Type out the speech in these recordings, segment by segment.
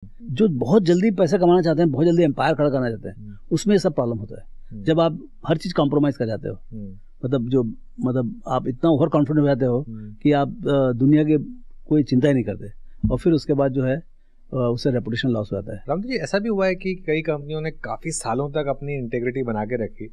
जो बहुत जल्दी पैसा कमाना चाहते हैं, बहुत जल्दी एम्पायर खड़ा करना चाहते हैं, उसमें ये सब प्रॉब्लम होता है। जब आप हर चीज़ कॉम्प्रोमाइज़ कर जाते हो, मतलब आप इतना ओवर कॉन्फिडेंट हो जाते हो कि आप दुनिया के कोई चिंता ही नहीं करते, और फिर उसके बाद जो है उससे रेपुटेशन लॉस हो जाता है। राम जी, ऐसा भी हुआ है कि कई कंपनियों ने काफ़ी सालों तक अपनी इंटेग्रिटी बना के रखी,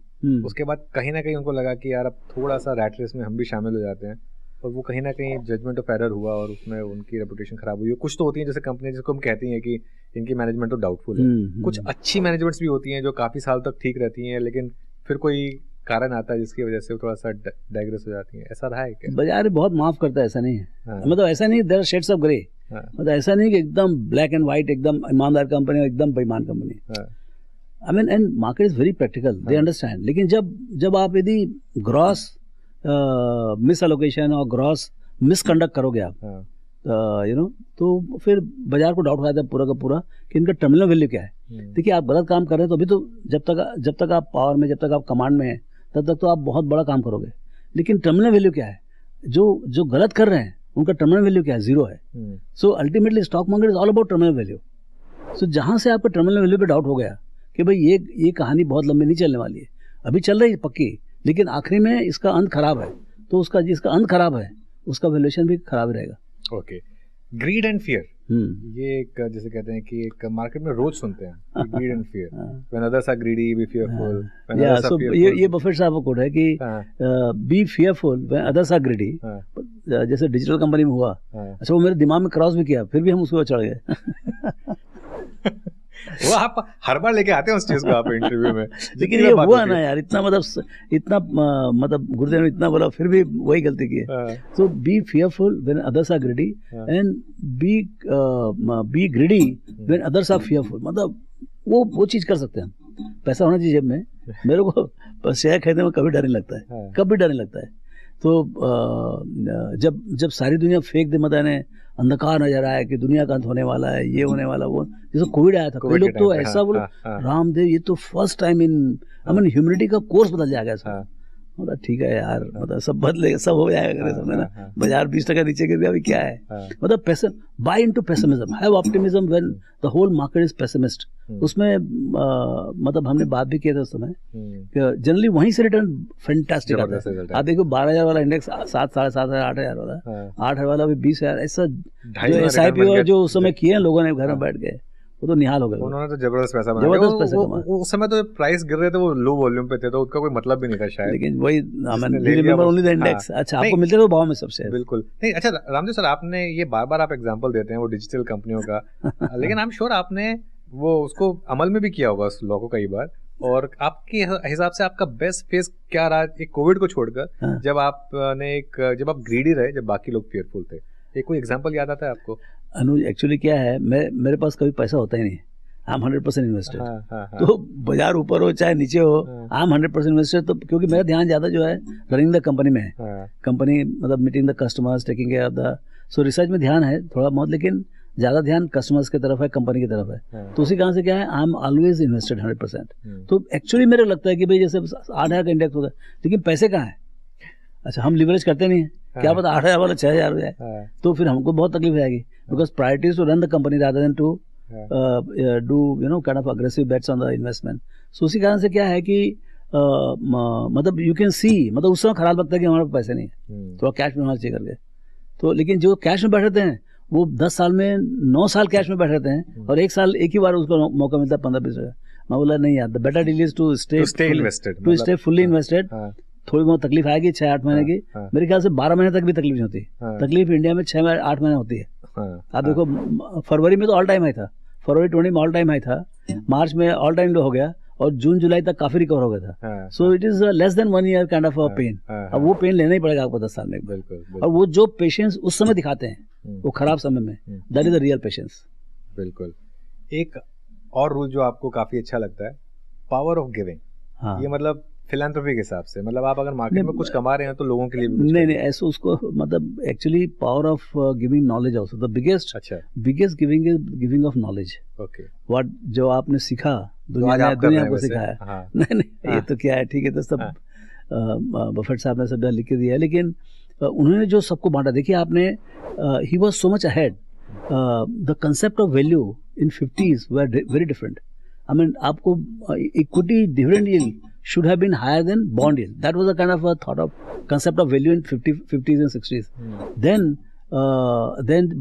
उसके बाद कहीं ना कहीं उनको लगा कि यार अब थोड़ा सा रैट रेस में हम भी शामिल हो जाते हैं, और वो कहीं ना कहीं जजमेंट ऑफ एरर हुआ और उसमें उनकी रेपुटेशन खराब हुई। कुछ तो होती हैं जैसे कंपनी जिसको हम कहती हैं कि इनकी मैनेजमेंट तो डाउटफुल है, कुछ अच्छी मैनेजमेंट्स भी होती हैं जो काफ़ी साल तक ठीक रहती हैं, लेकिन फिर कोई कारण आता है जिसकी वजह से वो थोड़ा सा डाइग्रेस हो जाती है। ऐसा रहा है क्या? बाजार बहुत माफ करता है, ऐसा नहीं है। मतलब ऐसा नहीं, there are shades of grey. मतलब ऐसा नहीं कि एकदम ब्लैक एंड व्हाइट, एकदम ईमानदार कंपनी और एकदम बेईमान company. I mean, and market is very practical, they understand. लेकिन जब आप यदि ग्रॉस मिस एलोकेशन और ग्रॉस मिसकंडक्ट करोगे आप, तो फिर बाजार को डाउट हो जाता है पूरा का पूरा कि इनका टर्मिनल वैल्यू क्या है। देखिए, आप गलत काम कर रहे हैं तो अभी तो जब तक आप पावर में, जब तक आप कमांड में हैं, तब तक तो आप बहुत बड़ा काम करोगे। लेकिन टर्मिनल वैल्यू क्या है? जो गलत कर रहे हैं उनका टर्मिनल वैल्यू क्या है? जीरो है। So ultimately stock market is all about terminal value. So जहां से आपका टर्मिनल वैल्यू पे डाउट हो गया कि भाई ये कहानी बहुत लंबी नहीं चलने वाली है, अभी चल रही है पक्की, लेकिन आखिरी में इसका अंत खराब है, तो उसका जिसका अंत खराब है उसका वैल्यूएशन भी खराब रहेगा। ओके, ग्रीड एंड फियर, ये एक जैसे कहते हैं कि एक मार्केट में रोज सुनते हैं greed and fear, when others are greedy be fearful, when others are fearful. ये बफेट साहब का कोड है कि be fearful when others are greedy. जैसे डिजिटल कंपनी में हुआ, अच्छा वो मेरे दिमाग में क्रॉस भी किया, फिर भी हम उसको चढ़ गए। वो आप हर बार लेके आते हैं उस चीज को आप इंटरव्यू में। लेकिन ये हुआ ना यार, इतना गुरुदेव ने इतना बोला, फिर भी वही गलती की है। So be fearful when others are greedy and be greedy when others are fearful. मतलब वो चीज कर सकते हैं हम। पैसा होना चाहिए जेब में। मेरे को शेयर खरीदने में कभी डर नहीं लगता है, कभी डर नहीं लगता है। तो जब सारी दुनिया फेंक दे, मतलब अंधकार नजर आया कि दुनिया का अंत होने वाला है, ये होने वाला, वो जैसे कोविड आया था, कोई लोग तो ऐसा बोले रामदेव ये तो फर्स्ट टाइम इन ह्यूमैनिटी का कोर्स बदल जाएगा ऐसा। मतलब ठीक है यार, मतलब सब बदलेगा, सब हो जाएगा समय ना। बाजार 20% नीचे गिर गया, अभी क्या है? मतलब buy into pessimism, have optimism when the whole market is pessimist. उसमें मतलब हमने बात भी किया था उस समय, जनरली वहीं से रिटर्न फैंटास्टिक आता है। आप देखो 12,000 वाला इंडेक्स 7, 7,500, 8,000 वाला, 8,000 वाला भी 20,000, ऐसा जो SIP और जो उस समय किए हैं लोगों ने घर में बैठ गए, वो तो निहाल हो गया। उन्होंने तो जबरदस्त पैसा बनाया। उस समय तो प्राइस गिर रहे थे, वो लो वॉल्यूम पे थे, तो उसका कोई मतलब भी नहीं था शायद। लेकिन वही ओनली द इंडेक्स। अच्छा, आपको मिलते थे भाव में सबसे। बिल्कुल नहीं। अच्छा रामदेव सर, आपने ये बार आप एग्जांपल देते हैं वो डिजिटल कंपनियों का, लेकिन आई एम श्योर आपने वो उसको अमल में भी किया होगा उस लॉ को कई बार। और आपके हिसाब से आपका बेस्ट फेज क्या रहा एक कोविड को छोड़कर, जब आप ग्रीडी रहे, जब बाकी लोग फेयरफुल थे? एक कोई एग्जांपल याद आता है आपको? अनुज, एक्चुअली क्या है, मेरे पास कभी पैसा होता ही नहीं, आई एम 100% इन्वेस्टेड। तो बाजार ऊपर हो चाहे नीचे हो, आई एम 100% इन्वेस्टेड। तो क्योंकि मेरा ध्यान ज्यादा जो है रनिंग द कंपनी में है, कंपनी मतलब meeting the customers, taking care of the, so research में ध्यान है थोड़ा बहुत, लेकिन ज्यादा ध्यान कस्टमर्स की तरफ है, कंपनी की तरफ है। तो उसी कारण से क्या है, आई एम ऑलवेज इन्वेस्टेड 100%। तो एक्चुअली मेरे लगता है कि भाई जैसे 8,000 का इंडेक्स होगा, लेकिन पैसे कहाँ है? अच्छा, हम लिवरेज करते नहीं है, क्या पता 8,000 वाला 6,000 हो जाए, तो फिर हमको बहुत तकलीफ आएगी। Because priority to run the company rather than to do kind of aggressive bets on the investment. So उसी कारण से क्या है कि मतलब यू कैन सी, मतलब उस समय खराब लगता है कि हमारे पास पैसे नहीं है, थोड़ा कैश में होना चाहिए करके। तो लेकिन जो कैश में बैठते हैं वो 10 साल में 9 साल कैश में बैठे हैं, और एक साल एक ही बार उसको मौका मिलता है 15-20 हजार। मैं बोला नहीं यार, the better deal is to stay fully invested. थोड़ी बहुत तकलीफ आएगी 6-8 महीने की, मेरे ख्याल से 12 महीने तक भी तकलीफ नहीं होती। तकलीफ इंडिया में 6-8 महीने होती है। आप देखो, फरवरी में तो ऑल टाइम हाई था, फरवरी 20 में ऑल टाइम हाई था, मार्च में ऑल टाइम लो हो गया, और जून जुलाई तक काफी रिकवर हो गया था। So it is less than 1 year kind of a pain. अब वो पेन लेना ही पड़ेगा आपको 10 साल में। बिल्कुल। और वो जो पेशेंस उस समय दिखाते हैं वो खराब समय में, that is the real patience. बिल्कुल। एक और रूल जो आपको काफी अच्छा लगता है, पावर ऑफ गिविंग। ये मतलब फिलैंथ्रोपी के हिसाब से, मतलब आप अगर मार्केट में कुछ कमा रहे हैं तो लोगों के लिए भी नहीं ऐसा उसको, मतलब actually power of giving knowledge also, the biggest giving of knowledge. Okay, what जो आपने सीखा दुनिया को सिखाया। नहीं ये तो क्या है, ठीक है, तो सब बफेट साहब ने सब लिख के दिया है, लेकिन उन्होंने जो सबको बांटा, देखिए आपने, he was so much ahead. The concept of value in 50s were very different. I mean, आपको equity dividend yield should have been higher than bond yield. That was a kind of a thought of concept of value in 50s and 60s. Then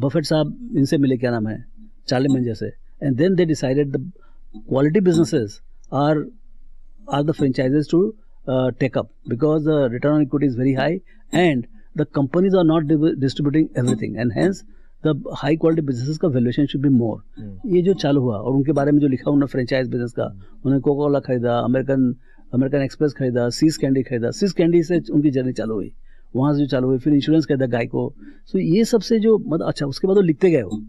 Buffett साहब इनसे मिले, क्या नाम है, Charlie मंजर से, and then they decided the quality businesses are the franchises to take up, because the return on equity is very high and the companies are not distributing everything, and hence the high quality businesses का valuation should be more. ये जो चालू हुआ, और उनके बारे में जो लिखा उन्होंने फ्रेंचाइज बिजनेस का, उन्होंने कोका कोला खरीदा, अमेरिकन एक्सप्रेस खरीदा, सीज कैंडी खरीदा, सीज कैंडी से उनकी जर्नी चालू हुई, वहाँ से जो चालू हुई, फिर इंश्योरेंस खरीदा गाय को. सो ये सबसे जो मतलब अच्छा, उसके बाद वो लिखते गए वो,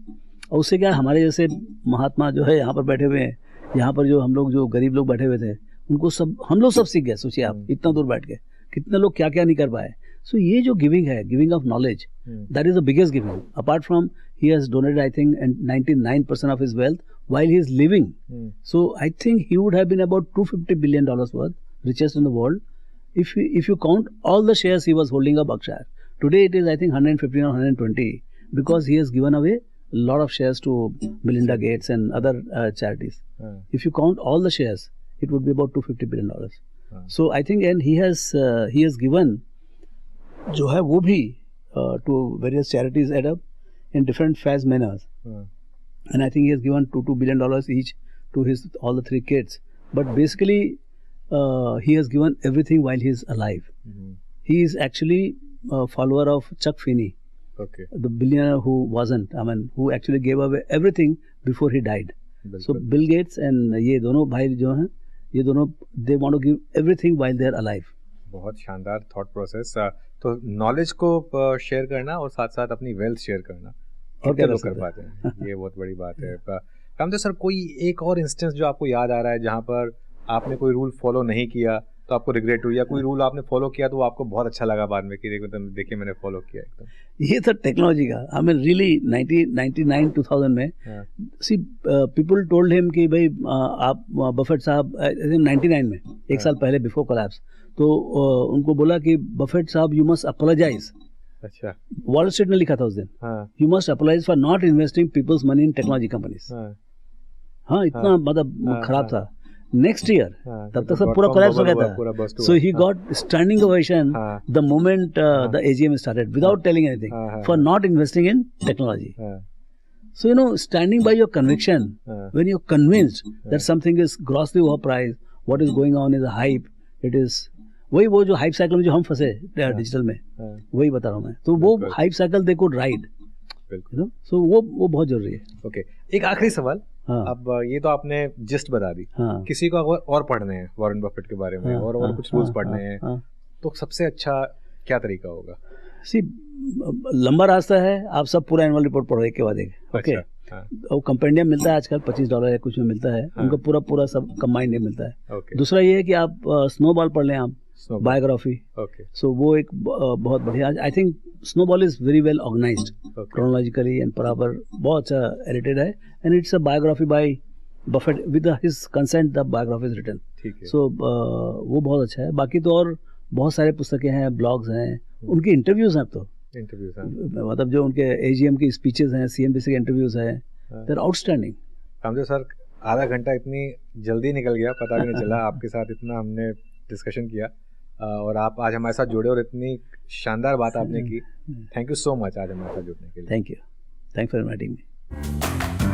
और उससे क्या हमारे जैसे महात्मा जो है यहाँ पर बैठे हुए हैं, यहाँ पर जो हम लोग जो गरीब लोग बैठे हुए थे, उनको सब हम लोग सब सीख गए. सोचिए आप इतना दूर बैठ के कितने लोग क्या क्या नहीं कर पाए. सो ये जो गिविंग है, giving of knowledge, that is the biggest giving. Apart from he has donated, I think, and 99% of his wealth while he is living. So I think he would have been about $250 billion worth, richest in the world, if you count all the shares he was holding of Berkshire. Today it is, I think, 115 or 120, because he has given away a lot of shares to Melinda Gates and other charities. If you count all the shares, it would be about $250 billion. So I think, and he has given जो है वो भी to various charities add up in different phase manners, and I think he has given $2 billion each to all the 3 kids. But basically, he has given everything while he is alive. He is actually a follower of Chuck Finney, the billionaire who wasn't. I mean, who actually gave away everything before he died. So Bill Gates and ये दोनों भाई जो हैं, ये दोनों they want to give everything while they are alive. बहुत शानदार thought process. तो नॉलेज को शेयर करना और साथ साथ अपनी वेल्थ शेयर करना, और क्या लोग कर पाते हैं, ये बहुत बड़ी बात है. रामदेव सर, कोई एक और इंस्टेंस जो आपको याद आ रहा है जहाँ पर आपने कोई रूल फॉलो नहीं किया तो आपको रिग्रेट हुई, या कोई रूल आपने फॉलो किया तो वो आपको बहुत अच्छा लगा बाद में कि देखिए मैंने फॉलो किया एकदम? ये था टेक्नोलॉजी का. आई मीन रियली 1999 2000 में सी पीपल टोल्ड हिम कि भाई आप बफेट साहब 99 में एक साल पहले बिफोर कोलैप्स, तो उनको बोला कि बफेट साहब यू मस्ट अपोलोजाइज. अच्छा, वॉल स्ट्रीट ने लिखा था उस दिन, you must apologise for not investing people's money in technology companies. हाँ, इतना मतलब खराब था. नेक्स्ट ईयर तब तक सब पूरा कोलैप्स हो गया था. So he got standing ovation the moment the AGM started without telling anything for not investing in technology. So, standing by your conviction, when you're convinced that something is grossly overpriced, what is going on is a hype, it is, वही वो जो hype cycle में जो हम फंसे digital में, वही बता रहा हूँ मैं. तो वो hype cycle they could ride, so वो बहुत जरूरी है. ओके, एक आखिरी सवाल. अब ये तो आपने जिस्ट बता दी. किसी को और पढ़ने हैं वॉरेन बफेट के बारे में, और कुछ रूल्स पढ़ने हैं, तो सबसे अच्छा क्या तरीका होगा? सी, लंबा रास्ता है, आप सब पूरा एनुअल रिपोर्ट पढ़ो एक के बाद एक. ओके, और कंपेंडियम मिलता है आजकल $25 या कुछ में मिलता है. उनका पूरा सब कंबाइंड में मिलता है. दूसरा ये है कि आप स्नोबॉल पढ़ लें, आप बायोग्राफी. सो वो एक बहुत बढ़िया. I think snowball is very well organised chronologically and proper, बहुत अच्छा एडिटेड है, and it's a biography by Buffett with his consent. The biography is written. So वो बहुत अच्छा है. बाकी तो और बहुत सारे पुस्तकें हैं, ब्लॉग्स हैं, उनके इंटरव्यूज हैं. अब तो मतलब जो उनके एजीएम की स्पीचेस हैं, सीएनबीसी के इंटरव्यूज हैं, they are outstanding. Ramdev sir, आधा घंटा इतनी जल्दी निकल गया, पता भी नहीं चला. आपके साथ इतना हमने डिस्कशन किया, और आप आज हमारे साथ जुड़े और इतनी शानदार बात आपने की. थैंक यू सो मच आज हमारे साथ जुड़ने के लिए. Thank you for inviting me.